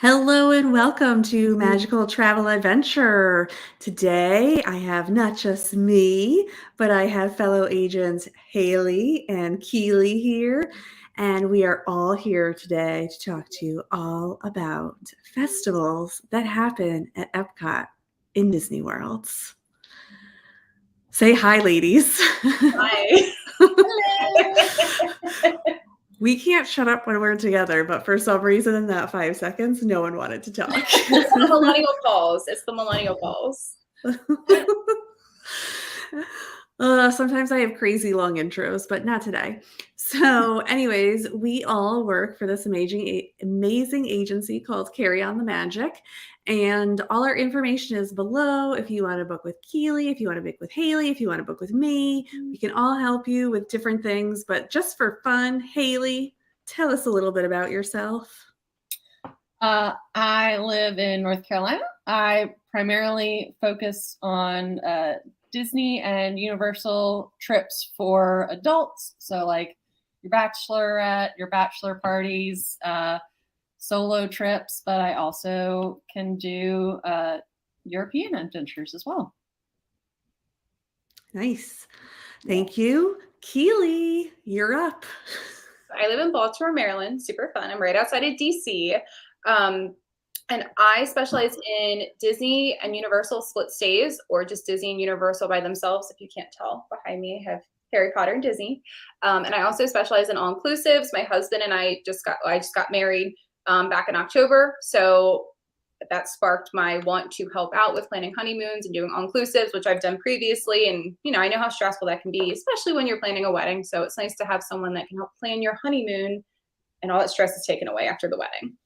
Hello and welcome to Magical Travel Adventure. Today I have not just me, but I have fellow agents Hayley and Keeley here. And we are all here today to talk to you all about festivals that happen at Epcot in Disney Worlds. Say hi, ladies. Hi. We can't shut up when we're together, but for some reason in that 5 seconds, no one wanted to talk. It's the millennial calls. It's the millennial calls. Sometimes I have crazy long intros, but not today. So, anyways, we all work for this amazing agency called Carry On the Magic. And all our information is below. If you want to book with Keeley, if you want to book with Hayley, if you want to book with me, we can all help you with different things. But just for fun, Hayley, tell us a little bit about yourself. I live in North Carolina. I primarily focus on Disney and Universal trips for adults. So like your bachelorette, your bachelor parties, solo trips, but I also can do European adventures as well. Nice. Thank you. Keeley, you're up. I live in Baltimore, Maryland. Super fun. I'm right outside of DC. And I specialize in Disney and Universal split stays, or just Disney and Universal by themselves. If you can't tell, behind me I have Harry Potter and Disney. And I also specialize in all inclusives. My husband and I just got married back in October. So that sparked my want to help out with planning honeymoons and doing all inclusives, which I've done previously. And, I know how stressful that can be, especially when you're planning a wedding. So it's nice to have someone that can help plan your honeymoon and all that stress is taken away after the wedding.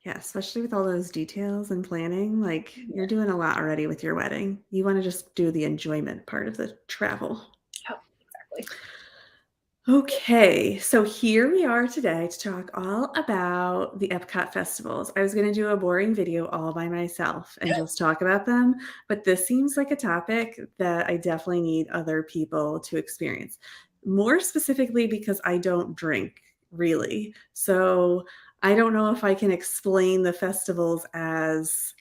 Yeah, especially with all those details and planning, like you're doing a lot already with your wedding. You want to just do the enjoyment part of the travel. Oh, exactly. Okay, so here we are today to talk all about the Epcot festivals. I was going to do a boring video all by myself and just talk about them, but this seems like a topic that I definitely need other people to experience. More specifically because I don't drink, really. So I don't know if I can explain the festivals as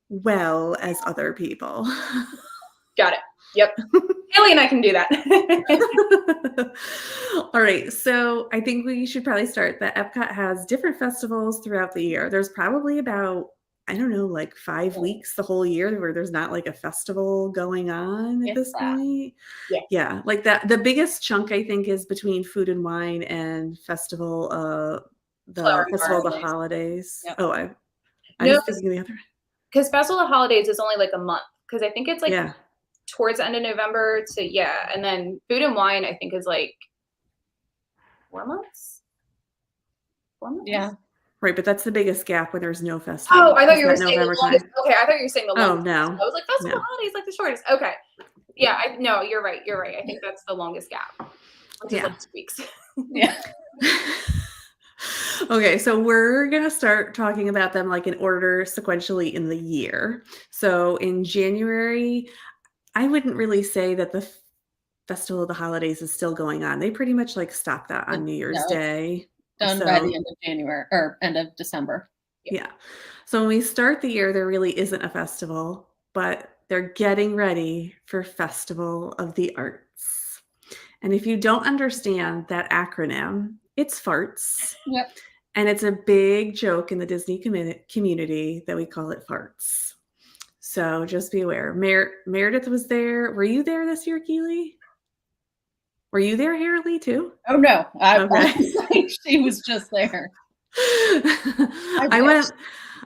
well as other people. Got it. Yep. Hayley and I can do that. All right. So I think we should probably start that Epcot has different festivals throughout the year. There's probably about, I don't know, like 5 weeks the whole year where there's not like a festival going on at this point. Yeah. Like that. The biggest chunk I think is between Food and Wine and Festival of the Holidays. Yep. Oh, I was thinking of the other. Because Festival of the Holidays is only like a month. Because I think it's like towards the end of November to and then Food and Wine I think is like 4 months. 4 months? Yeah. Right, but that's the biggest gap when there's no festival. Oh, I thought you were saying the longest. Okay, I thought you were saying the longest. Oh, no. I was like, Festival of Holidays like the shortest. Okay. Yeah, no, you're right. You're right. I think that's the longest gap. Which is like 2 weeks. Yeah. Okay, so we're going to start talking about them like in order sequentially in the year. So in January, I wouldn't really say that the Festival of the Holidays is still going on. They pretty much like stopped that on New Year's Day. Done by the end of January or end of December. Yeah. So when we start the year, there really isn't a festival, but they're getting ready for Festival of the Arts. And if you don't understand that acronym, it's FARTS. Yep. And it's a big joke in the Disney community that we call it FARTS. So just be aware. Meredith was there. Were you there this year, Keeley? Were you there, Hayley, too? Oh, no. She was just there.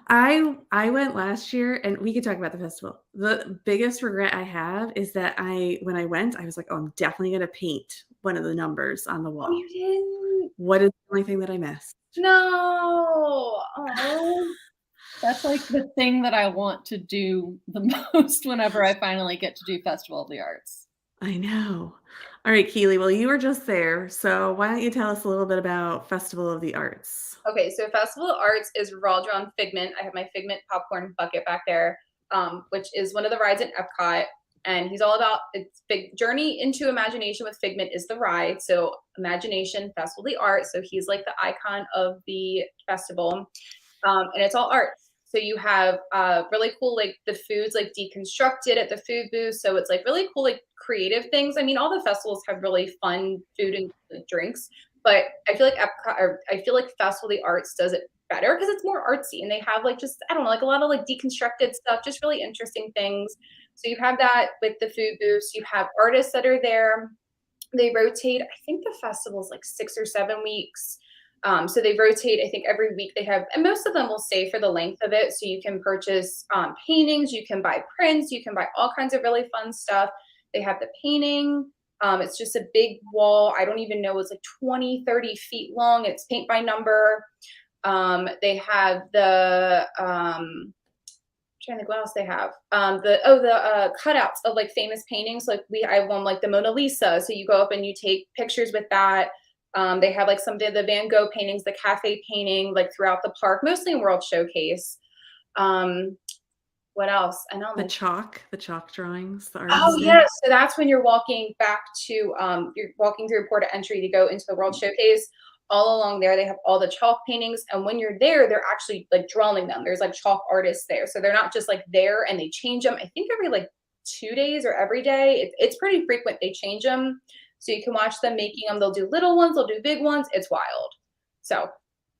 I went last year, and we could talk about the festival. The biggest regret I have is that when I went, I was like, oh, I'm definitely going to paint one of the numbers on the wall. You didn't? What is the only thing that I missed? No. Oh. That's like the thing that I want to do the most whenever I finally get to do Festival of the Arts. I know. All right, Keeley, well, you were just there, so why don't you tell us a little bit about Festival of the Arts? Okay, so Festival of Arts is revolved around Figment. I have my Figment popcorn bucket back there, which is one of the rides in Epcot. And he's all about it's big journey into imagination with Figment is the ride. So Imagination Festival of the Arts. So he's like the icon of the festival. And it's all art. So you have really cool, like the foods like deconstructed at the food booth. So it's like really cool, like creative things. I mean, all the festivals have really fun food and drinks, but I feel like Epcot, or I feel like Festival of the Arts does it better because it's more artsy and they have like just, I don't know, like a lot of like deconstructed stuff, just really interesting things. So you have that with the food booths. You have artists that are there. They rotate. I think the festival's like 6 or 7 weeks. So they rotate, I think every week they have, and most of them will stay for the length of it. So you can purchase paintings, you can buy prints, you can buy all kinds of really fun stuff. They have the painting. It's just a big wall. I don't even know, it's like 20, 30 feet long. It's paint by number. They have the, I'm trying to think what else they have. The cutouts of like famous paintings. Like I have one like the Mona Lisa. So you go up and you take pictures with that. They have like some of the Van Gogh paintings, the cafe painting, like throughout the park, mostly in World Showcase. What else? I know the chalk drawings, the Oh artist. yes, so that's when you're walking back to you're walking through Port of Entry to go into the World Showcase. All along there, they have all the chalk paintings, and when you're there, they're actually like drawing them. There's like chalk artists there, so they're not just like there and they change them. I think every like 2 days or every day. It's pretty frequent. They change them. So you can watch them making them. They'll do little ones, they'll do big ones. It's wild. So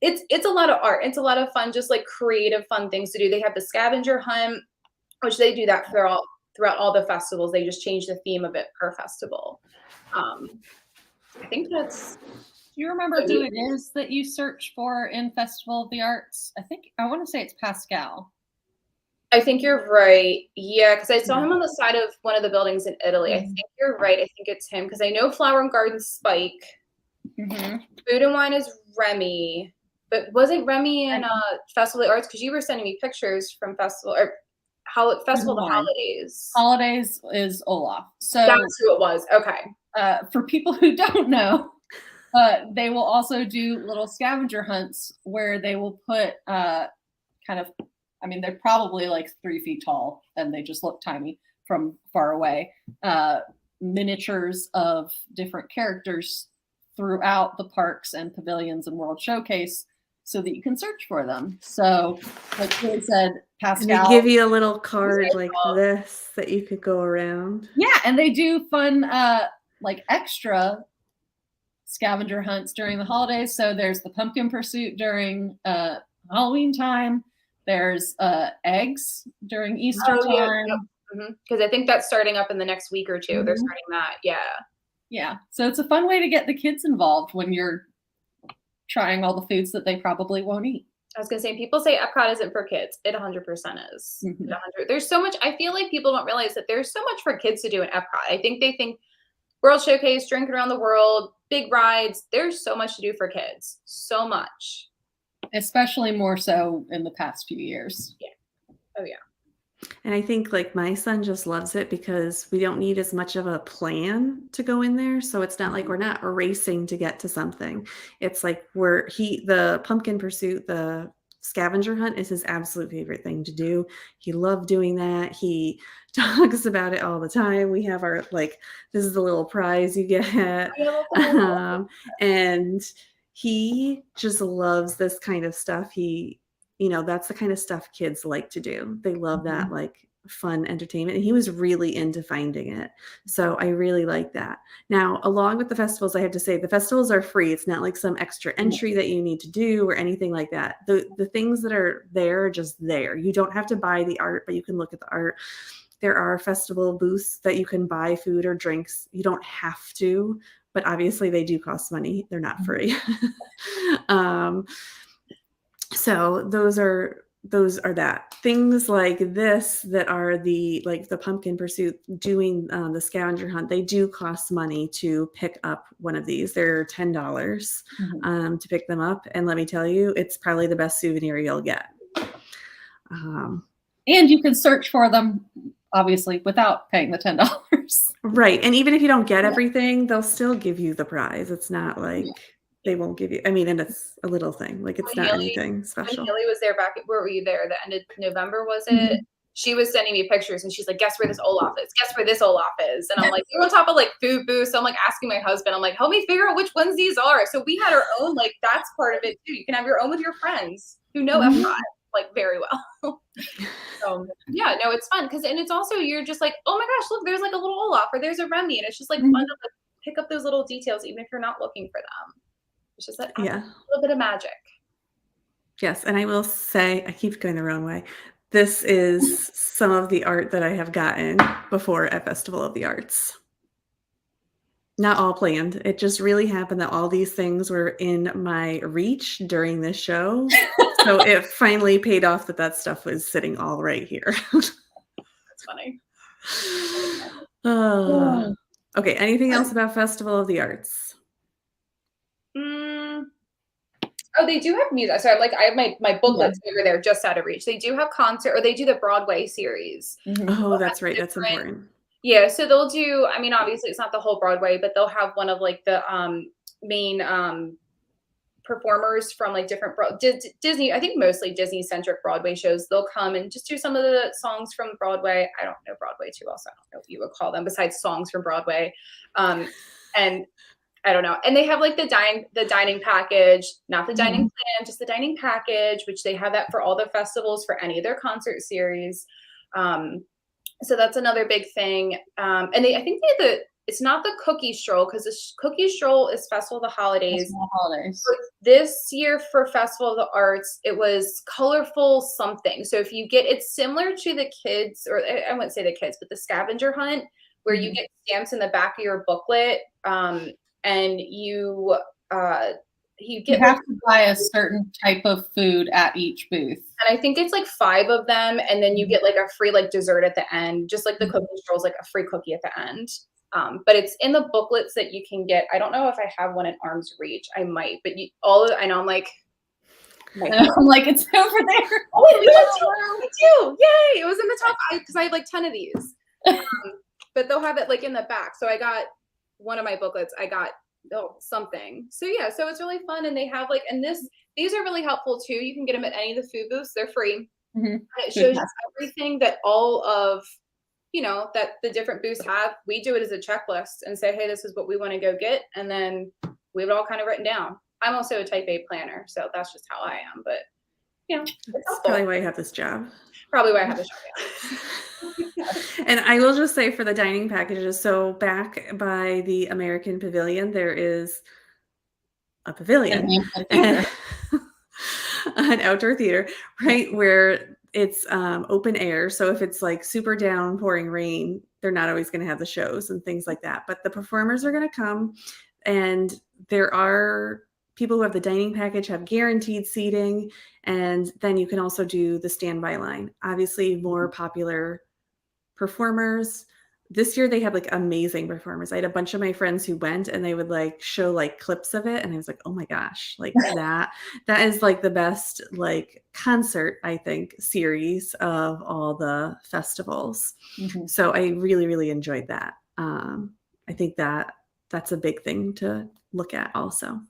it's a lot of art. It's a lot of fun, just like creative, fun things to do. They have the scavenger hunt, which they do that throughout all the festivals. They just change the theme of it per festival. I think that's. Do you remember who it is that you search for in Festival of the Arts? I want to say it's Pascal. I think you're right. Yeah, because I saw him on the side of one of the buildings in Italy. I think you're right. I think it's him because I know Flower and Garden Spike. Mm-hmm. Food and Wine is Remy, but wasn't Remy in Festival of the Arts? Because you were sending me pictures from Festival of the Holidays. Holidays is Olaf. So that's who it was. Okay. For people who don't know, they will also do little scavenger hunts where they will put they're probably like 3 feet tall and they just look tiny from far away. Miniatures of different characters throughout the parks and pavilions and World Showcase so that you can search for them. So like Keeley said, Pascal. And they give you a little card like this that you could go around. Yeah, and they do fun like extra scavenger hunts during the holidays. So there's the pumpkin pursuit during Halloween time. There's eggs during Easter time. Because I think that's starting up in the next week or 2. Mm-hmm. They're starting that. Yeah. So it's a fun way to get the kids involved when you're trying all the foods that they probably won't eat. I was going to say, people say Epcot isn't for kids. It 100% is. Mm-hmm. There's so much. I feel like people don't realize that there's so much for kids to do in Epcot. I think they think World Showcase, drinking around the world, big rides. There's so much to do for kids. So much. Especially more so in the past few years. Yeah. Oh, yeah. And I think like my son just loves it because we don't need as much of a plan to go in there. So it's not like we're not racing to get to something. It's like the pumpkin pursuit, the scavenger hunt is his absolute favorite thing to do. He loved doing that. He talks about it all the time. We have our this is the little prize you get. And he just loves this kind of stuff. That's the kind of stuff kids like to do. They love that fun entertainment. And he was really into finding it. So I really like that. Now, along with the festivals, I have to say the festivals are free. It's not like some extra entry that you need to do or anything like that. The things that are there are just there. You don't have to buy the art, but you can look at the art. There are festival booths that you can buy food or drinks. You don't have to, but obviously they do cost money. They're not free. So those are that things like this that are the pumpkin pursuit, doing the scavenger hunt. They do cost money to pick up one of these. They're $10 to pick them up. And let me tell you, it's probably the best souvenir you'll get. And you can search for them, obviously, without paying the $10. Right. And even if you don't get everything, they'll still give you the prize. It's not like they won't give you. I mean, and it's a little thing. It's not anything special. When Hayley was there where were you there? The end of November, was it? she was sending me pictures and she's like, guess where this Olaf is? Guess where this Olaf is? And I'm like, we're on top of like food booths. So I'm like asking my husband, I'm like, help me figure out which ones these are. So we had our own, like, that's part of it too. You can have your own with your friends who know Epcot like very well. So yeah, no, it's fun because, and it's also, you're just like, oh my gosh, look, there's like a little Olaf or there's a Remy, and it's just like fun to like, pick up those little details even if you're not looking for them. It's just that a little bit of magic. Yes, and I will say, I keep going the wrong way. This is some of the art that I have gotten before at Festival of the Arts. Not all planned. It just really happened that all these things were in my reach during this show. So it finally paid off that that stuff was sitting all right here. That's funny. Okay, anything else about Festival of the Arts? Oh, they do have music. So I have my booklets over there just out of reach. They do have concert, or they do the Broadway series. Oh, that's right. That's important. Yeah, so they'll do, I mean, obviously it's not the whole Broadway, but they'll have one of like the main performers from like different Disney, I think mostly Disney centric Broadway shows. They'll come and just do some of the songs from Broadway. I don't know Broadway too well, so I don't know what you would call them besides songs from Broadway. And I don't know. And they have like the dining package, not the dining plan, just the dining package, which they have that for all the festivals for any of their concert series. So that's another big thing. And I think they have it's not the cookie stroll, because the cookie stroll is Festival of the Holidays. This year for Festival of the Arts, it was colorful something. So if you get, it's similar to the kids, or I wouldn't say the kids, but the scavenger hunt, where you get stamps in the back of your booklet, and you have to buy a certain type of food at each booth. And I think it's like 5 of them, and then you get like a free like dessert at the end, just like the cookie strolls, like a free cookie at the end. But it's in the booklets that you can get. I don't know if I have one in arm's reach. I might, but I know I'm like, it's over there. Oh wait, we do. Yay! It was in the top because I have like 10 of these. But they'll have it like in the back. So I got one of my booklets. I got something. So yeah, so it's really fun, and they have like, and these are really helpful too. You can get them at any of the food booths. They're free. And it shows you everything that all of that the different booths have. We do it as a checklist and say, hey, this is what we want to go get, and then we have it all kind of written down. I'm also a type A planner, so that's just how I am. But that's probably why I have this job. Probably why I have this job. And I will just say, for the dining packages, so back by the American Pavilion, there is a pavilion, an outdoor theater, right, where it's open air. So if it's like super downpouring rain, they're not always going to have the shows and things like that. But the performers are going to come, and there are people who have the dining package have guaranteed seating, and then you can also do the standby line. Obviously, more popular performers. This year they had like amazing performers. I had a bunch of my friends who went, and they would like show like clips of it, and I was like, oh my gosh, like that is like the best like concert, I think, series of all the festivals. So I really, really enjoyed that. I think that's a big thing to look at also.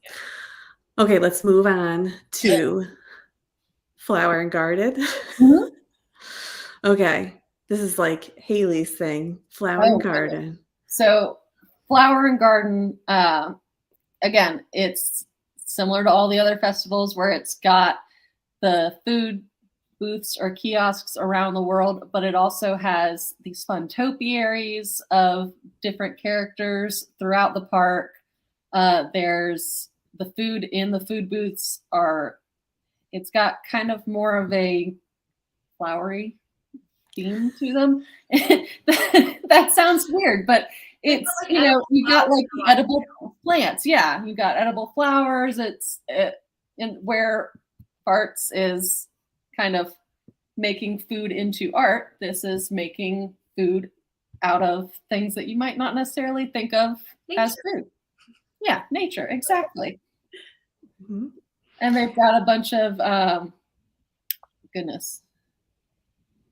Okay, let's move on to Flower and Garden. Okay. This is like Hayley's thing, Flower and Garden. So Flower and Garden, again, it's similar to all the other festivals where it's got the food booths or kiosks around the world, but it also has these fun topiaries of different characters throughout the park. There's the food in the food booths it's got kind of more of a flowery theme to them. That sounds weird, but it's you got like the edible plants. Yeah, you got edible flowers. And where arts is kind of making food into art, this is making food out of things that you might not necessarily think of as food. Yeah, nature, exactly. And they've got a bunch of goodness.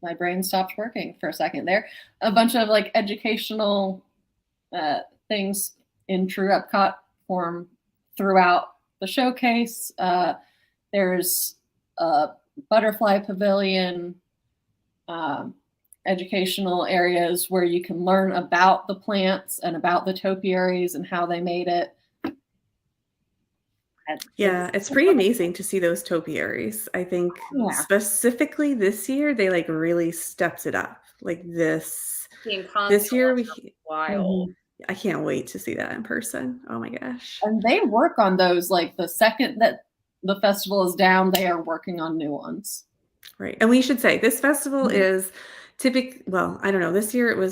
My brain stopped working for a second there. A bunch of like educational things in true Epcot form throughout the showcase. There's a butterfly pavilion. educational areas where you can learn about the plants and about the topiaries and how they made it. Yeah, it's pretty amazing to see those topiaries. I think specifically this year, they like really stepped it up. Like this year, wild. I can't wait to see that in person. Oh my gosh. And they work on those, like the second that the festival is down, they are working on new ones. Right. And we should say this festival is well, I don't know. This year it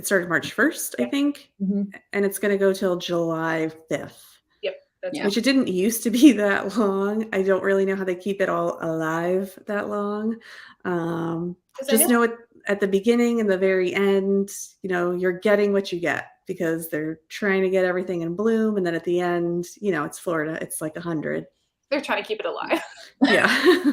started March 1st, I think. And it's going to go till July 5th. Which it didn't used to be that long. I don't really know how they keep it all alive that long. Just know at the beginning and the very end, you're getting what you get because they're trying to get everything in bloom. And then at the end, it's Florida. It's like 100. They're trying to keep it alive. Yeah.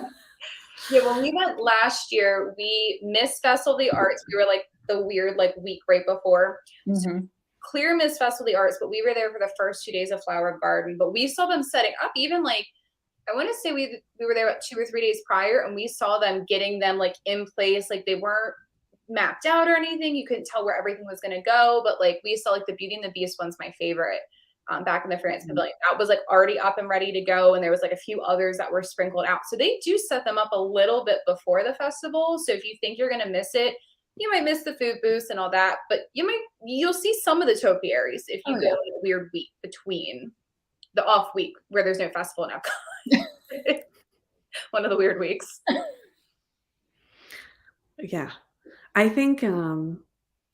Yeah, when we went last year, we missed Festival of the Arts. We were like the weird week right before. So clear missed Festival of the Arts, but we were there for the first 2 days of Flower Garden. But we saw them setting up even I want to say we were there about 2 or 3 days prior, and we saw them getting them in place. They weren't mapped out or anything. You couldn't tell where everything was going to go, but we saw the Beauty and the Beast one's my favorite. Back in the France Pavilion, that was already up and ready to go, and there was a few others that were sprinkled out. So they do set them up a little bit before the festival. So if you think you're going to miss it, you might miss the food booths and all that, but you'll see some of the topiaries if you go in a weird week between the off week where there's no festival in Epcot. One of the weird weeks. Yeah, I think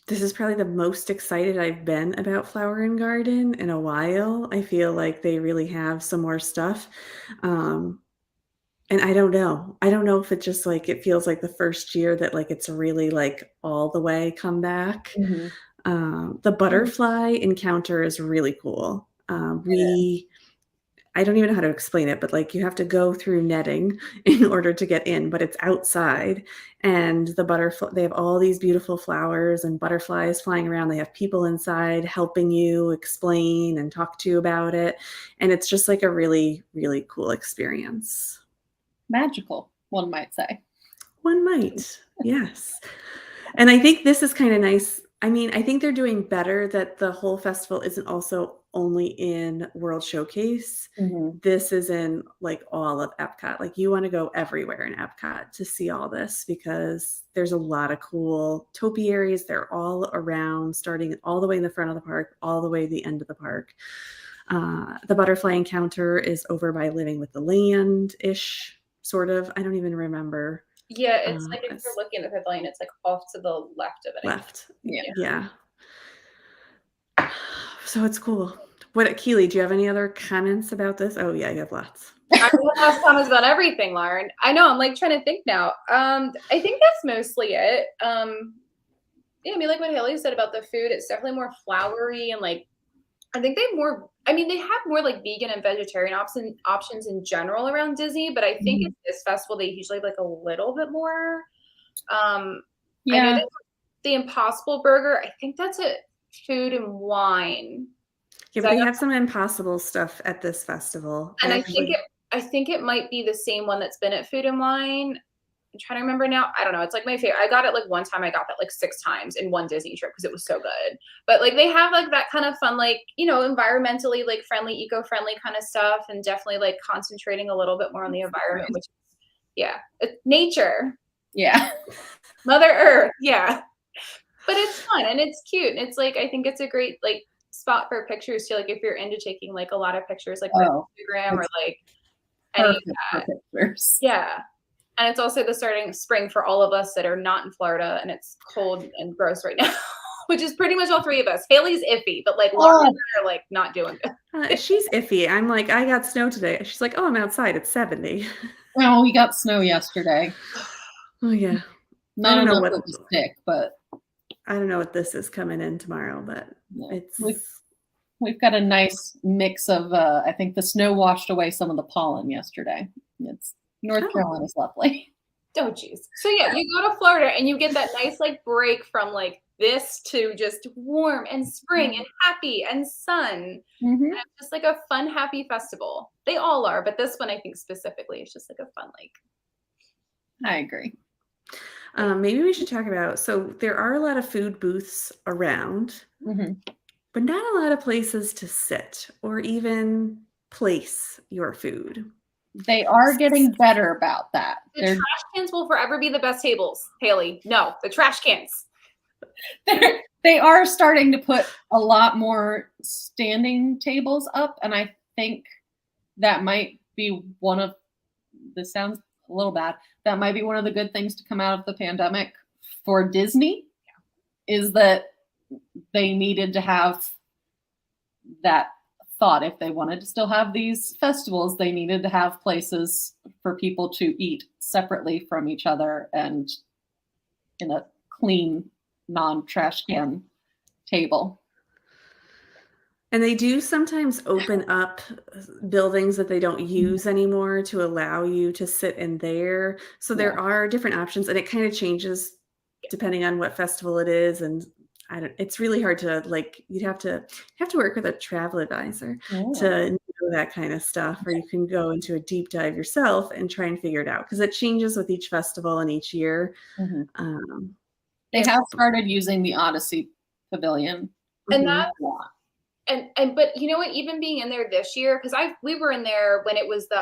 this is probably the most excited I've been about Flower and Garden in a while. I feel like they really have some more stuff. And I don't know. I don't know if it just it feels like the first year that it's really all the way come back. The butterfly encounter is really cool. I don't even know how to explain it, but you have to go through netting in order to get in, but it's outside. And the butterfly, they have all these beautiful flowers and butterflies flying around. They have people inside helping you explain and talk to you about it. And it's just a really, really cool experience. Magical, one might say. One might, yes. And I think this is kind of nice. I mean, I think they're doing better that the whole festival isn't also only in World Showcase. This is in all of Epcot. You want to go everywhere in Epcot to see all this because there's a lot of cool topiaries. They're all around, starting all the way in the front of the park, all the way to the end of the park. The butterfly encounter is over by Living with the Land-ish, sort of. I don't even remember. Yeah, it's if you're looking at the pavilion, it's off to the left of it. Left. Yeah. So it's cool. What, Keeley, do you have any other comments about this? Oh yeah, you have lots. I have comments about everything, Lauren. I know, I'm trying to think now. I think that's mostly it. Yeah, I mean, what Hayley said about the food, it's definitely more flowery and I think they have more vegan and vegetarian options in general around Disney, but I think at this festival they usually have a little bit more. I know the Impossible Burger, I think that's at Food and Wine. Yeah, but they have some Impossible stuff at this festival. And I think it might be the same one that's been at Food and Wine. I'm trying to remember now. I don't know. It's my favorite. I got it one time. I got that 6 times in one Disney trip because it was so good. But they have that kind of fun, environmentally friendly, eco-friendly kind of stuff, and definitely concentrating a little bit more on the environment, which is, it's nature. Yeah. Mother Earth. Yeah. But it's fun and it's cute. And it's I think it's a great spot for pictures too. If you're into taking a lot of pictures for Instagram or any of that. Pictures. Yeah. And it's also the starting of spring for all of us that are not in Florida, and it's cold and gross right now, which is pretty much all 3 of us. Hayley's iffy, but Laura and I are not doing it. She's iffy. I'm I got snow today. She's oh, I'm outside. It's 70. Well, we got snow yesterday. Oh yeah. Not enough of a stick, but I don't know what this is coming in tomorrow, but we've got a nice mix of I think the snow washed away some of the pollen yesterday. North Carolina's lovely. Oh, geez. So yeah, you go to Florida and you get that nice break from this to just warm and spring and happy and sun. And it's just a fun, happy festival. They all are, but this one I think specifically is just a fun I agree. Maybe we should talk about, so there are a lot of food booths around, but not a lot of places to sit or even place your food. They are getting better about that. The trash cans will forever be the best tables, Hayley. No, the trash cans. They are starting to put a lot more standing tables up, and I think that might be one of, this sounds a little bad, that might be one of the good things to come out of the pandemic for Disney, is that they needed to have that thought. If they wanted to still have these festivals, they needed to have places for people to eat separately from each other and in a clean, non-trash can table. And they do sometimes open up buildings that they don't use anymore to allow you to sit in there. So there are different options, and it kind of changes depending on what festival it is. And it's really hard to, like, you'd have to work with a travel advisor to know that kind of stuff, or you can go into a deep dive yourself and try and figure it out, because it changes with each festival and each year. They have started using the Odyssey Pavilion. And that, but you know what, even being in there this year, because we were in there when it was the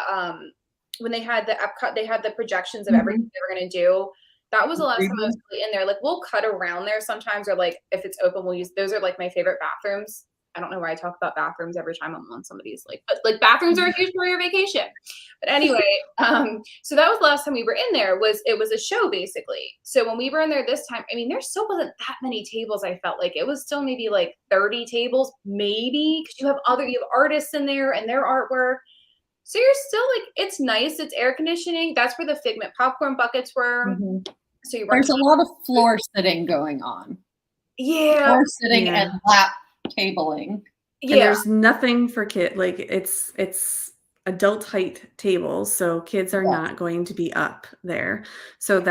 when they had the Epcot, they had the projections of everything they were going to do. That was the last time I was really in there. Like, we'll cut around there sometimes, or like if it's open, we'll use, those are like my favorite bathrooms. I don't know why I talk about bathrooms every time I'm on somebody's, like, but like bathrooms are a huge part of your vacation. But anyway, so that was the last time we were in there. It was a show basically. So when we were in there this time, I mean, there still wasn't that many tables. I felt like it was still maybe like 30 tables, maybe, because you have artists in there and their artwork. So you're still like, it's nice. It's air conditioning. That's where the Figment popcorn buckets were. So there's a lot of floor sitting going on. Yeah. Floor sitting and lap tabling. Yeah. And there's nothing for kids. Like, it's adult height tables, so kids are not going to be up there. So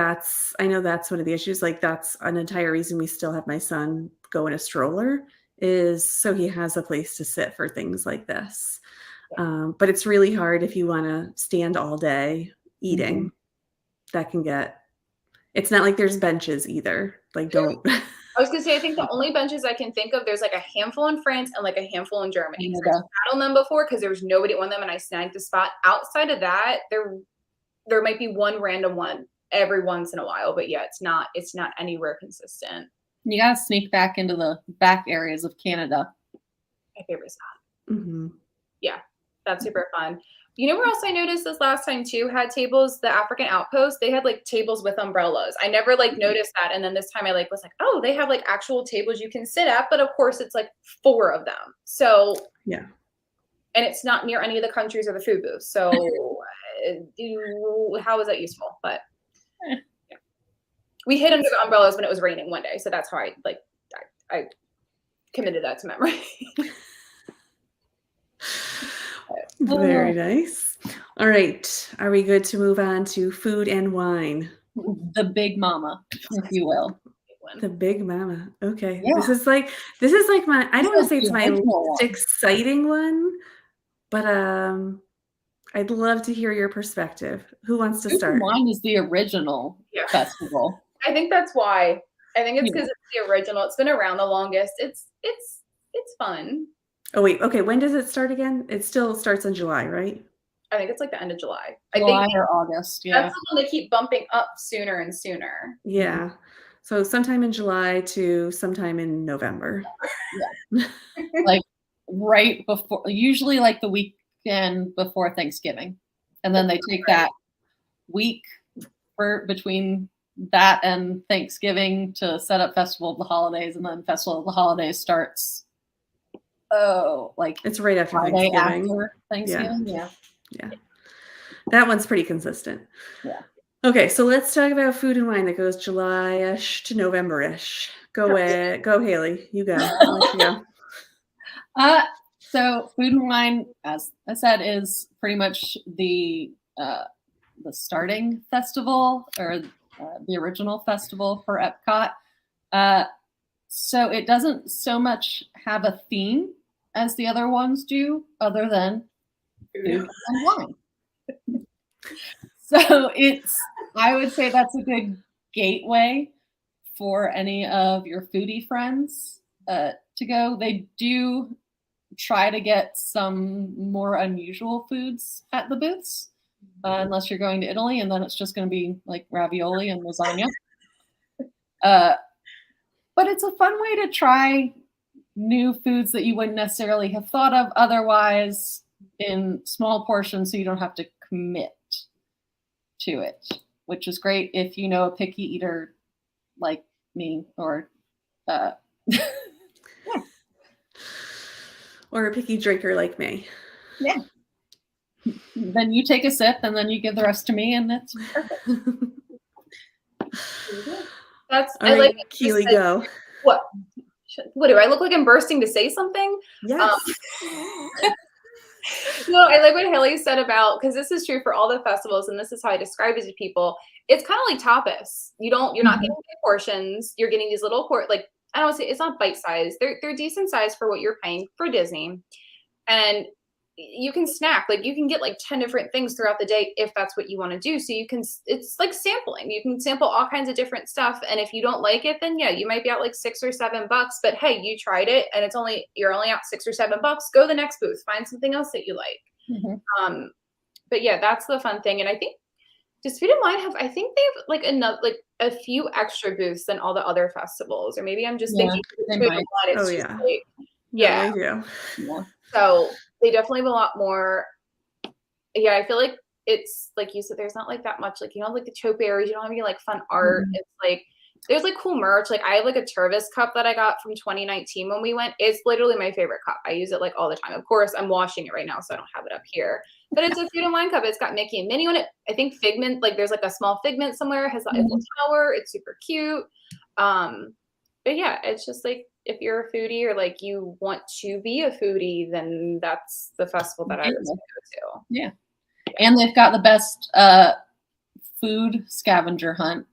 I know that's one of the issues. Like, that's an entire reason we still have my son go in a stroller, is so he has a place to sit for things like this. But it's really hard if you want to stand all day eating. That can get, it's not like there's benches either. Like, don't. I was gonna say, I think the only benches I can think of, there's like a handful in France and like a handful in Germany. I sat on them before because there was nobody on them, and I snagged a spot. Outside of that, there might be one random one every once in a while, but yeah, it's not anywhere consistent. You gotta sneak back into the back areas of Canada. My favorite spot. Yeah, that's super fun. You know where else I noticed this last time too had tables? The African Outpost. They had like tables with umbrellas. I never like noticed that, and then this time I like was like, oh, they have like actual tables you can sit at, but of course it's like 4 of them. So yeah, and it's not near any of the countries or the food booths. So how is that useful? But yeah. We hid under the umbrellas when it was raining one day, so that's how I committed that to memory. Very nice. All right. Are we good to move on to food and wine? The big mama, if you will. The big mama. Okay. Yeah. This is like my, I don't want to say it's my least exciting one, but I'd love to hear your perspective. Who wants to start? Food and Wine is the original festival. I think that's why. I think it's because it's the original. It's been around the longest. It's fun. Oh, wait. Okay. When does it start again? It still starts in July, right? I think it's like the end of July. July or August. Yeah. That's the one they keep bumping up sooner and sooner. Yeah. So sometime in July to sometime in November. Yeah. Like right before, usually like the weekend before Thanksgiving. And then they take that week between that and Thanksgiving to set up Festival of the Holidays. And then Festival of the Holidays starts like it's right after Friday Thanksgiving. After Thanksgiving. Yeah. That one's pretty consistent. Yeah. Okay, so let's talk about food and wine that goes July-ish to November-ish. Go Hayley. You go. I'll let you go. So food and wine, as I said, is pretty much the starting festival, or the original festival for Epcot. So it doesn't so much have a theme as the other ones do, other than food and wine. So I would say that's a good gateway for any of your foodie friends to go. They do try to get some more unusual foods at the booths, unless you're going to Italy, and then it's just going to be like ravioli and lasagna. But it's a fun way to try new foods that you wouldn't necessarily have thought of otherwise in small portions, so you don't have to commit to it, which is great if you know a picky eater like me, or or a picky drinker like me. Yeah. Then you take a sip and then you give the rest to me, and that's perfect. That's All I right, like Keeley, go. What do I look like? I'm bursting to say something? Yes. No, I like what Hayley said about, because this is true for all the festivals, and this is how I describe it to people. It's kind of like tapas. You're not getting big portions. You're getting these little like, I don't say it's not bite size. They're decent size for what you're paying for Disney, and you can snack. Like, you can get like 10 different things throughout the day if that's what you want to do. So it's like sampling. You can sample all kinds of different stuff, and if you don't like it, then yeah, you might be out like $6 or $7. But hey, you tried it, and you're only out $6 or $7. Go to the next booth, find something else that you like. But yeah, that's the fun thing. And I think does Food and Wine I think they have like a few extra booths than all the other festivals, or maybe I'm just thinking Food and Wine. It's just like, yeah, no, they do. Yeah. So they definitely have a lot more. Yeah, I feel like it's like you said, there's not like that much, like, you know, like the topiaries, you don't have any like fun art. It's like there's like cool merch. Like, I have like a Tervis cup that I got from 2019 when we went. It's literally my favorite cup. I use it like all the time. Of course, I'm washing it right now, so I don't have it up here. But it's a Food and Wine cup. It's got Mickey and Minnie on it. I think Figment, like there's like a small Figment somewhere. It has the Eiffel Tower. It's super cute. But yeah, it's just like, if you're a foodie or like you want to be a foodie, then that's the festival that I would go to. Yeah. And they've got the best food scavenger hunt,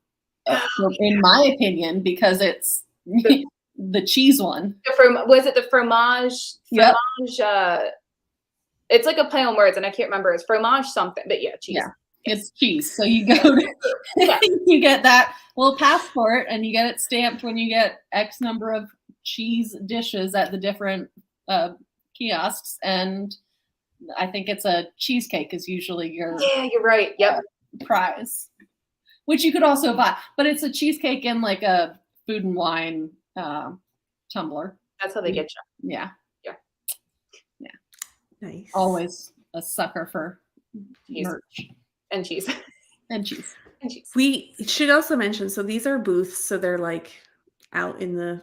in my opinion, because it's the cheese one. Was it the fromage? Yep. It's like a play on words, and I can't remember. It's fromage something, but yeah, cheese. Yeah, it's cheese. So you go to, you get that little passport, and you get it stamped when you get X number of cheese dishes at the different kiosks. And I think it's a cheesecake is usually your you're right. Yep. Prize, which you could also buy, but it's a cheesecake in like a Food and Wine tumbler. That's how they get you. Yeah. Nice. Always a sucker for merch and cheese. And cheese. And cheese. We should also mention, so these are booths, so they're like out in the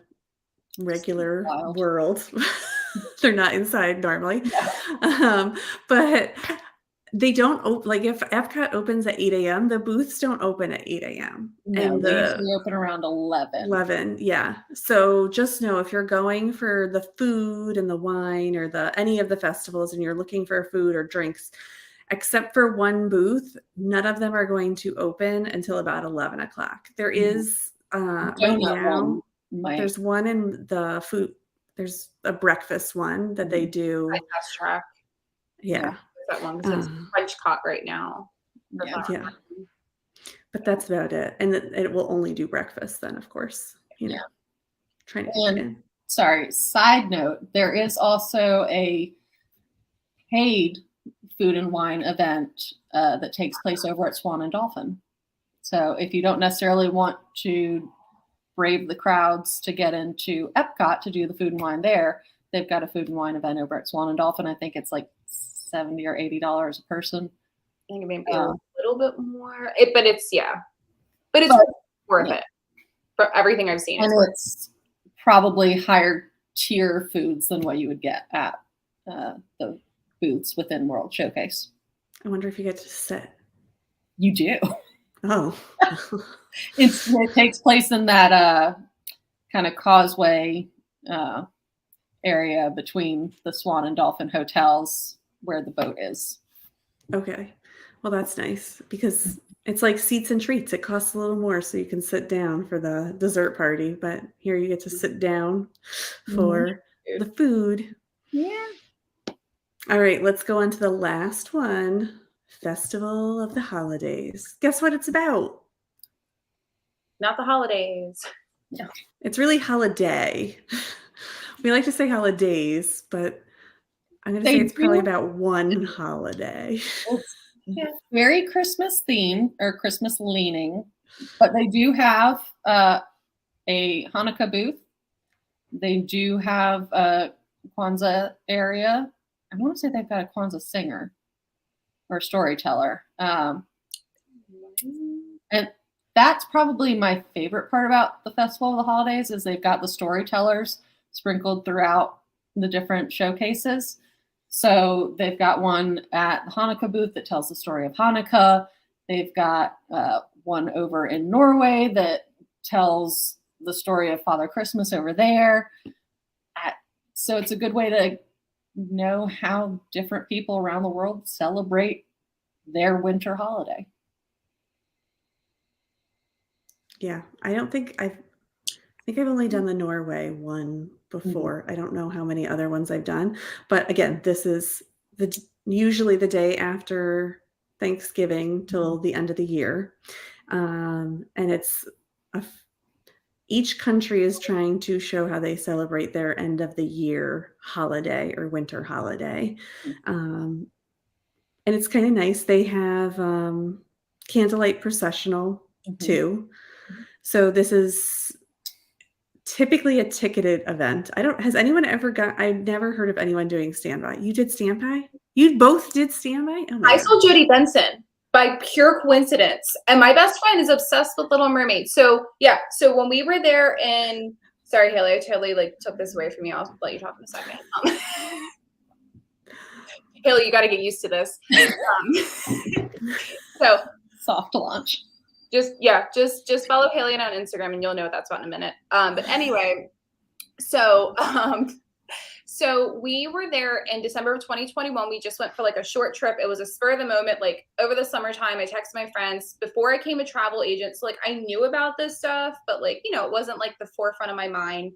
regular world. They're not inside normally. But they don't like if Epcot opens at 8 a.m., the booths don't open at 8 a.m. No, and they usually open around 11. Yeah. So just know, if you're going for the food and the wine or any of the festivals, and you're looking for food or drinks, except for one booth, none of them are going to open until about 11 o'clock. There is right now, there's one in the food. There's a breakfast one that they do. Fast track. Yeah. That one, because it's French caught right now. Yeah. But that's about it. And it will only do breakfast then, of course. You know, trying to fit in. Sorry, side note, there is also a paid Food and Wine event that takes place over at Swan and Dolphin. So if you don't necessarily want to brave the crowds to get into Epcot to do the Food and Wine there, they've got a Food and Wine event over at Swan and Dolphin. I think it's like $70 or $80 a person. I think maybe a little bit more. But it's worth it for everything I've seen. And it's probably higher tier foods than what you would get at the booths within World Showcase. I wonder if you get to sit. You do. Oh. It takes place in that kind of causeway area between the Swan and Dolphin hotels where the boat is. Okay. Well, that's nice, because it's like seats and treats. It costs a little more so you can sit down for the dessert party, but here you get to sit down for the food. Yeah. All right, let's go on to the last one. Festival of the Holidays. Guess what it's about? not the holidays. It's really holiday. We like to say holidays, but I'm going to say They it's probably do. about one holiday. It's Yeah. very Christmas themed or Christmas leaning, but they do have a Hanukkah booth. They do have a Kwanzaa area. I want to say they've got a Kwanzaa singer or storyteller. And that's probably my favorite part about the Festival of the Holidays is they've got the storytellers sprinkled throughout the different showcases. So they've got one at the Hanukkah booth that tells the story of Hanukkah. They've got one over in Norway that tells the story of Father Christmas over there. So it's a good way to know how different people around the world celebrate their winter holiday. Yeah, I think I've only done the Norway one before. I don't know how many other ones I've done, but again, this is usually the day after Thanksgiving till the end of the year, and it's each country is trying to show how they celebrate their end of the year holiday or winter holiday, and it's kind of nice. They have candlelight processional too. So this is typically a ticketed event. Has anyone ever I've never heard of anyone doing standby. You did standby? You both did standby? Oh my I God. saw Jodie Benson by pure coincidence. And my best friend is obsessed with Little Mermaid. So yeah, so when we were there sorry, Hayley, I totally took this away from you. I'll let you talk in a second. Hayley, you got to get used to this. So soft launch. Just follow Hayley on Instagram and you'll know what that's about in a minute. But anyway, so we were there in December of 2021. We just went for a short trip. It was a spur of the moment, over the summertime. I texted my friends before I became a travel agent. So I knew about this stuff, but it wasn't the forefront of my mind.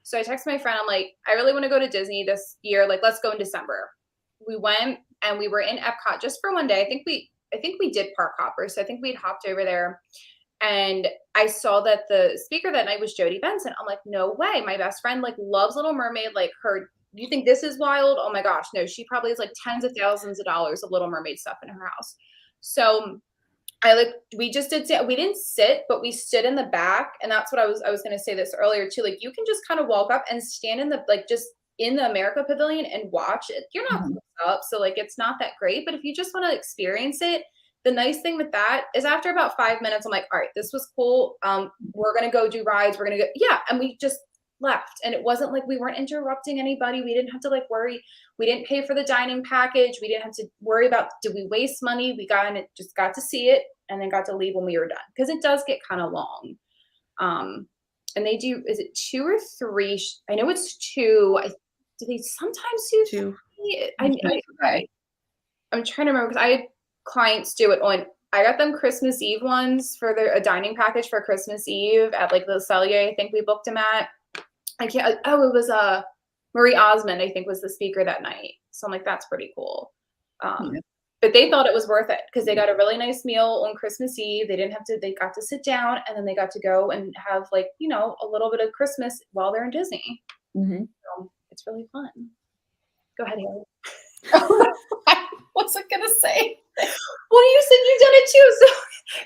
So I texted my friend. I'm like, I really want to go to Disney this year. Let's go in December. We went and we were in Epcot just for one day. I think we did park hoppers. So I think we'd hopped over there. And I saw that the speaker that night was Jodie Benson. I'm like, no way. My best friend loves Little Mermaid. You think this is wild? Oh my gosh. No, she probably has tens of thousands of dollars of Little Mermaid stuff in her house. So we just we didn't sit, but we stood in the back. And that's what I was going to say this earlier too. You can just kind of walk up and stand in the, just in the America Pavilion and watch it. You're not up. So it's not that great, but if you just want to experience it, the nice thing with that is after about 5 minutes, I'm like, all right, this was cool. We're going to go do rides. We're going to go. Yeah. And we just left. And it wasn't we weren't interrupting anybody. We didn't have to worry. We didn't pay for the dining package. We didn't have to worry about, did we waste money? We just got to see it and then got to leave when we were done. Cause it does get kind of long. And they do, is it 2 or 3? I know it's 2. Do they sometimes do 2? I'm trying to remember because I had clients do it I got them Christmas Eve ones for a dining package for Christmas Eve at the Cellier. I think we booked them at. It was Marie Osmond, I think was the speaker that night. So I'm like, that's pretty cool. But they thought it was worth it because they got a really nice meal on Christmas Eve. They got to sit down and then they got to go and have a little bit of Christmas while they're in Disney. So it's really fun. Go ahead, Hayley. What's I gonna say? Well, you said you've done it too, so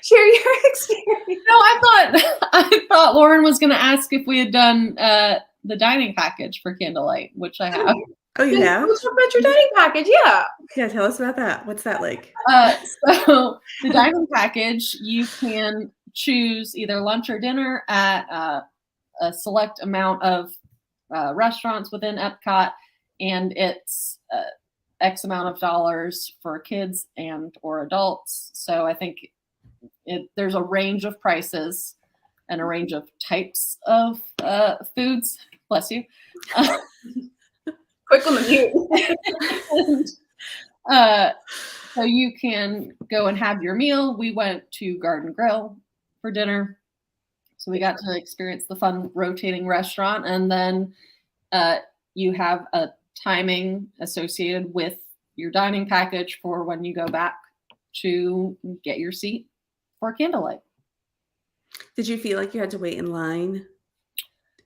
share your experience. No, I thought Lauren was gonna ask if we had done the dining package for Candlelight, which I have. Oh, you have? Let's talk about your dining package, yeah. Yeah, tell us about that. What's that like? So the dining package, you can choose either lunch or dinner at a select amount of restaurants within Epcot, and it's X amount of dollars for kids and or adults. So I think there's a range of prices and a range of types of foods. Bless you. Quick on the mute. So you can go and have your meal. We went to Garden Grill for dinner. So we got to experience the fun rotating restaurant. And then you have a timing associated with your dining package for when you go back to get your seat for Candlelight. Did you feel like you had to wait in line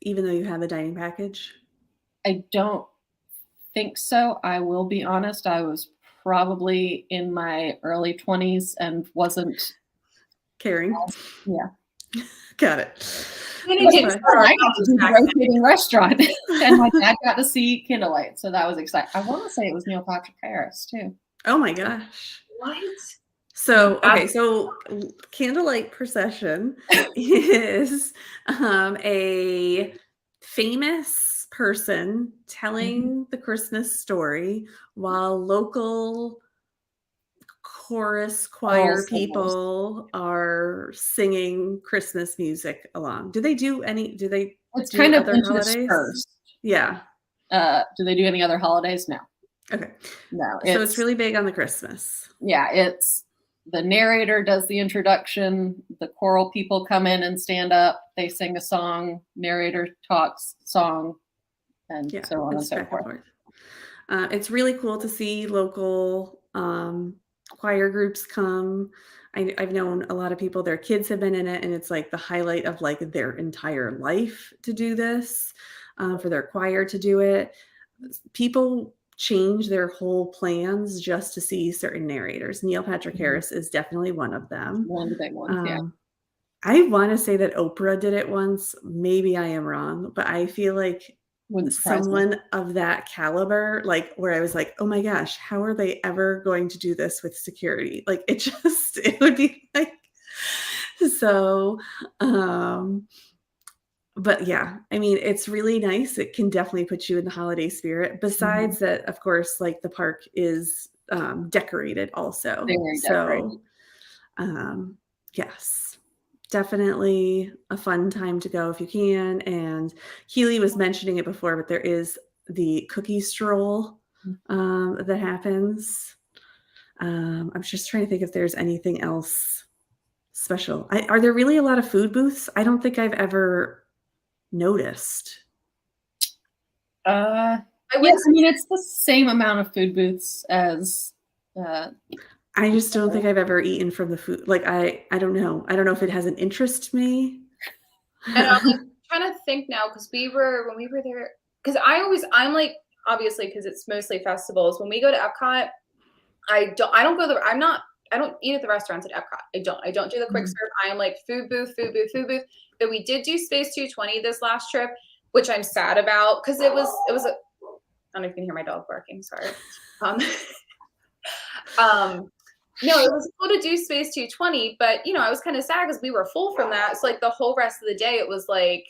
even though you had the dining package? I don't think so. I will be honest. I was probably in my early 20s and wasn't. Caring? Yeah. Got it. We That's didn't fine. start our I got to houses do the back then. rotating restaurant, and my dad got to see Candlelight, so that was exciting. I want to say it was Neil Patrick Harris too. Oh my gosh. What? So, okay, so Candlelight Procession is a famous person telling the Christmas story while local chorus choir singers. people are singing Christmas music along. Do they do It's do kind of other holidays? interspersed. Yeah. Do they do any other holidays? No. Okay. No. So it's really big on the Christmas. Yeah, it's the narrator does the introduction, the choral people come in and stand up, they sing a song, narrator talks, song, and so on and so forth. It's really cool to see local choir groups come. I've known a lot of people, their kids have been in it, and it's like the highlight of like their entire life to do this, for their choir to do it. People change their whole plans just to see certain narrators. Neil Patrick Harris is definitely one of them. One of the big ones, yeah. I want to say that Oprah did it once. Maybe I am wrong, but I feel like someone of that caliber, like where I was like, oh my gosh, how are they ever going to do this with security? Like it would be like, so, but yeah, I mean, it's really nice. It can definitely put you in the holiday spirit. Besides that, of course, like the park is decorated also. Very decorated. Yes, definitely a fun time to go if you can. And Keeley was mentioning it before, but there is the cookie stroll that happens. I'm just trying to think if there's anything else special. Are there really a lot of food booths? I don't think I've ever noticed. I mean, it's the same amount of food booths as. I just don't think I've ever eaten from the food. Like I don't know. I don't know if it has an interest to me. And I'm like trying to think now because when we were there, because I'm like, obviously because it's mostly festivals. When we go to Epcot, I don't eat at the restaurants at Epcot. I don't do the quick serve. I am like food booth. But we did do Space 220 this last trip, which I'm sad about because it was I don't know if you can hear my dog barking. Sorry. No, it was cool to do Space 220, but I was kind of sad because we were full from that. So like the whole rest of the day, it was like,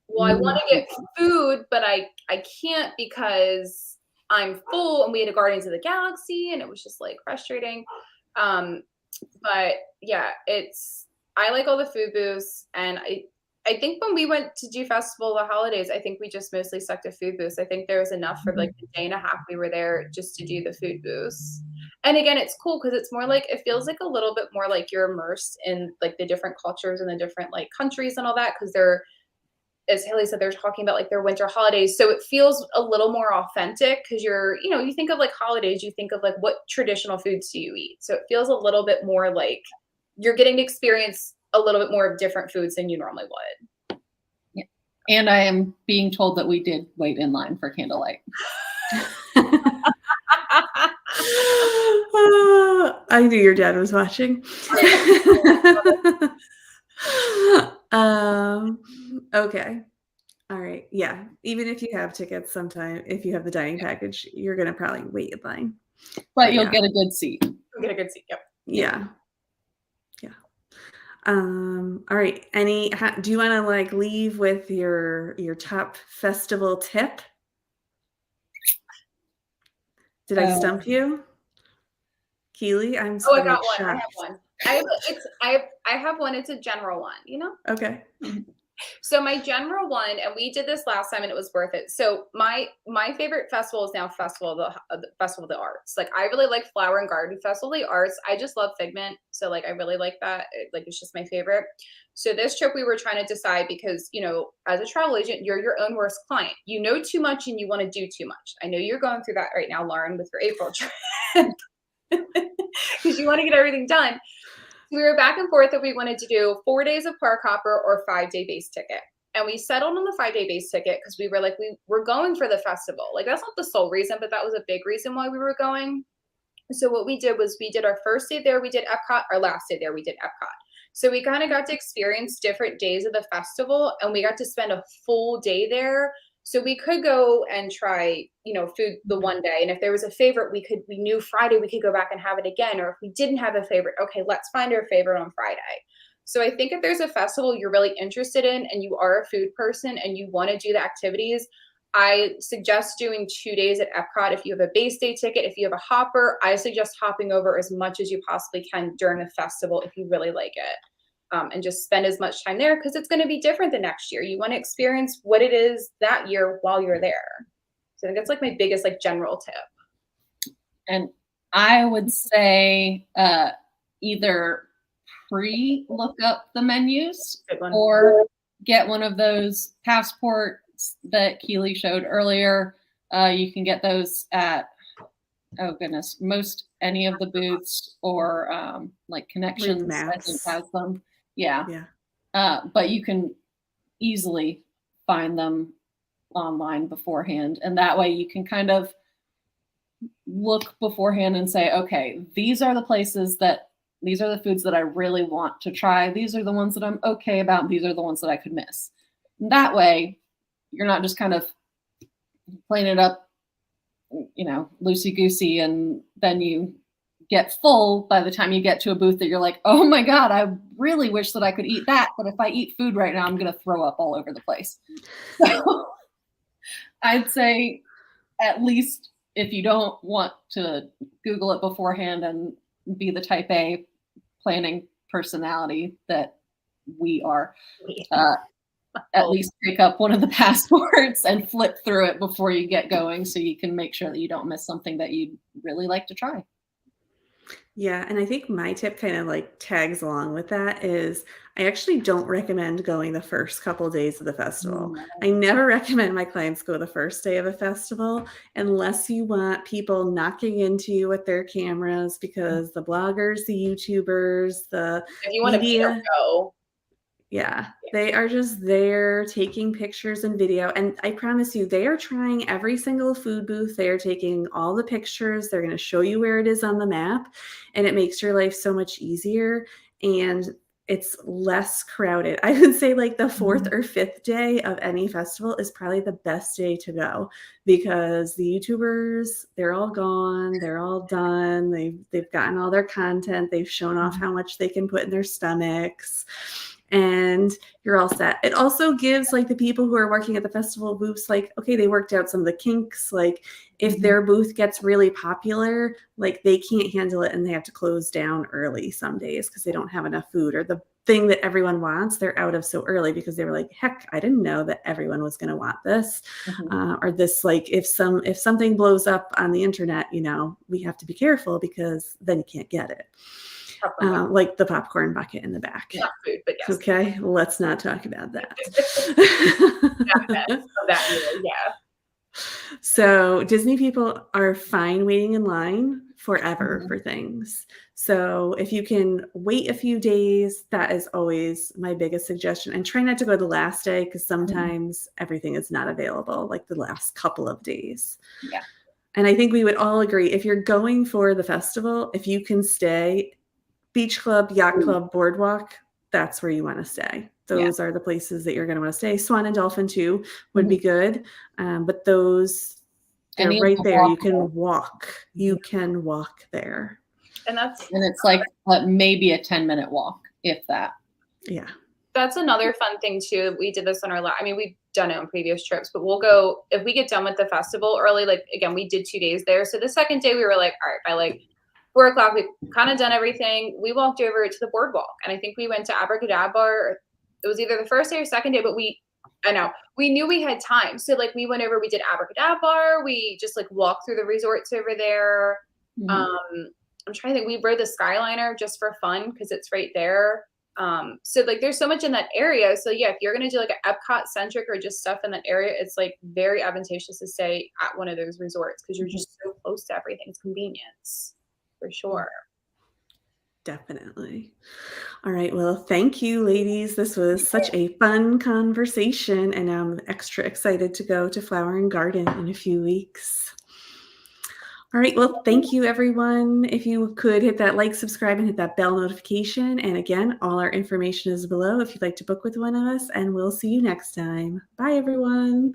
well, I want to get food, but I can't because I'm full, and we had a Guardians of the Galaxy, and it was just like frustrating. But yeah, I like all the food booths, and I think when we went to do Festival of the Holidays, I think we just mostly stuck to food booths. I think there was enough for like the day and a half we were there just to do the food booths. And again, it's cool because it's more like, it feels like a little bit more like you're immersed in like the different cultures and the different like countries and all that, because they're, as Hayley said, they're talking about like their winter holidays. So it feels a little more authentic because you think of like holidays, you think of like what traditional foods do you eat? So it feels a little bit more like you're getting to experience a little bit more of different foods than you normally would. Yeah. And I am being told that we did wait in line for Candlelight. I knew your dad was watching. Okay. All right. Yeah. Even if you have tickets sometime, if you have the dining package, you're going to probably wait in line. But you'll get a good seat. You'll get a good seat. Yep. Yeah. Yeah. All right. Do you want to like leave with your top festival tip? Did I stump you? Keeley? I got one. I have one. I have one. It's a general one, Okay. So my general one, and we did this last time and it was worth it. So my favorite festival is now Festival of the Arts. Like I really like Flower and Garden Festival of the Arts. I just love Figment. So like I really like that. It's just my favorite. So this trip we were trying to decide because, as a travel agent, you're your own worst client. You know too much and you want to do too much. I know you're going through that right now, Lauren, with your April trip. Because you want to get everything done. We were back and forth if we wanted to do 4 days of park hopper or 5-day base ticket. And we settled on the 5-day base ticket because we were like, we were going for the festival. Like, that's not the sole reason, but that was a big reason why we were going. So what we did was we did our first day there, we did Epcot. Our last day there, we did Epcot. So we kind of got to experience different days of the festival, and we got to spend a full day there. So we could go and try, food the one day. And if there was a favorite, we knew Friday we could go back and have it again. Or if we didn't have a favorite, okay, let's find our favorite on Friday. So I think if there's a festival you're really interested in and you are a food person and you want to do the activities, I suggest doing 2 days at Epcot. If you have a base day ticket, if you have a hopper, I suggest hopping over as much as you possibly can during the festival if you really like it. And just spend as much time there because it's going to be different the next year. You want to experience what it is that year while you're there. So I think that's like my biggest general tip. And I would say either pre-look up the menus or get one of those passports that Keeley showed earlier. You can get those at, oh goodness, most any of the booths or like Connections, I think has them. Yeah. But you can easily find them online beforehand. And that way you can kind of look beforehand and say, okay, these are the foods that I really want to try. These are the ones that I'm okay about. These are the ones that I could miss. And that way you're not just kind of playing it up, loosey-goosey, and then you get full by the time you get to a booth that you're like, oh my God, I really wish that I could eat that. But if I eat food right now, I'm going to throw up all over the place. So I'd say at least if you don't want to Google it beforehand and be the type A planning personality that we are, at least pick up one of the passports and flip through it before you get going so you can make sure that you don't miss something that you'd really like to try. Yeah, and I think my tip kind of tags along with that is I actually don't recommend going the first couple days of the festival. I never recommend my clients go the first day of a festival unless you want people knocking into you with their cameras because the bloggers, the YouTubers, the if you want media, to go. Yeah, they are just there taking pictures and video. And I promise you, they are trying every single food booth. They are taking all the pictures. They're going to show you where it is on the map. And it makes your life so much easier. And it's less crowded. I would say the fourth or fifth day of any festival is probably the best day to go because the YouTubers, they're all gone. They're all done. They've gotten all their content. They've shown off how much they can put in their stomachs. And you're all set. It also gives the people who are working at the festival booths, okay, they worked out some of the kinks. If their booth gets really popular, they can't handle it and they have to close down early some days because they don't have enough food, or the thing that everyone wants, they're out of so early because they were like, heck, I didn't know that everyone was going to want this. Or this, if something blows up on the internet, we have to be careful because then you can't get it. Like the popcorn bucket in the back. Not food, but yes. Okay, let's not talk about that. Yeah. So Disney people are fine waiting in line forever for things. So if you can wait a few days, that is always my biggest suggestion. And try not to go the last day because sometimes everything is not available the last couple of days. Yeah. And I think we would all agree if you're going for the festival, if you can stay Beach Club, Yacht Club, Boardwalk, that's where you want to stay. Those are the places that you're going to want to stay. Swan and Dolphin too would be good. But those, they're right there. You can walk. You can walk there. And it's maybe a 10-minute walk, if that. Yeah. That's another fun thing too. We did this on we've done it on previous trips, but we'll go, if we get done with the festival early, again, we did 2 days there. So the second day we were like, all right, by 4 o'clock, we've kind of done everything. We walked over to the boardwalk, and I think we went to Abracadabra. It was either the first day or second day, but we knew we had time. So we went over, we did Abracadabra. We just walked through the resorts over there. I'm trying to think. We rode the Skyliner just for fun because it's right there. So there's so much in that area. So yeah, if you're going to do an Epcot centric or just stuff in that area, it's very advantageous to stay at one of those resorts because you're just so close to everything. It's convenience for sure. Definitely. All right. Well, thank you, ladies. This was such a fun conversation, and I'm extra excited to go to Flower and Garden in a few weeks. All right. Well, thank you, everyone. If you could hit that like, subscribe, and hit that bell notification. And again, all our information is below if you'd like to book with one of us, and we'll see you next time. Bye, everyone.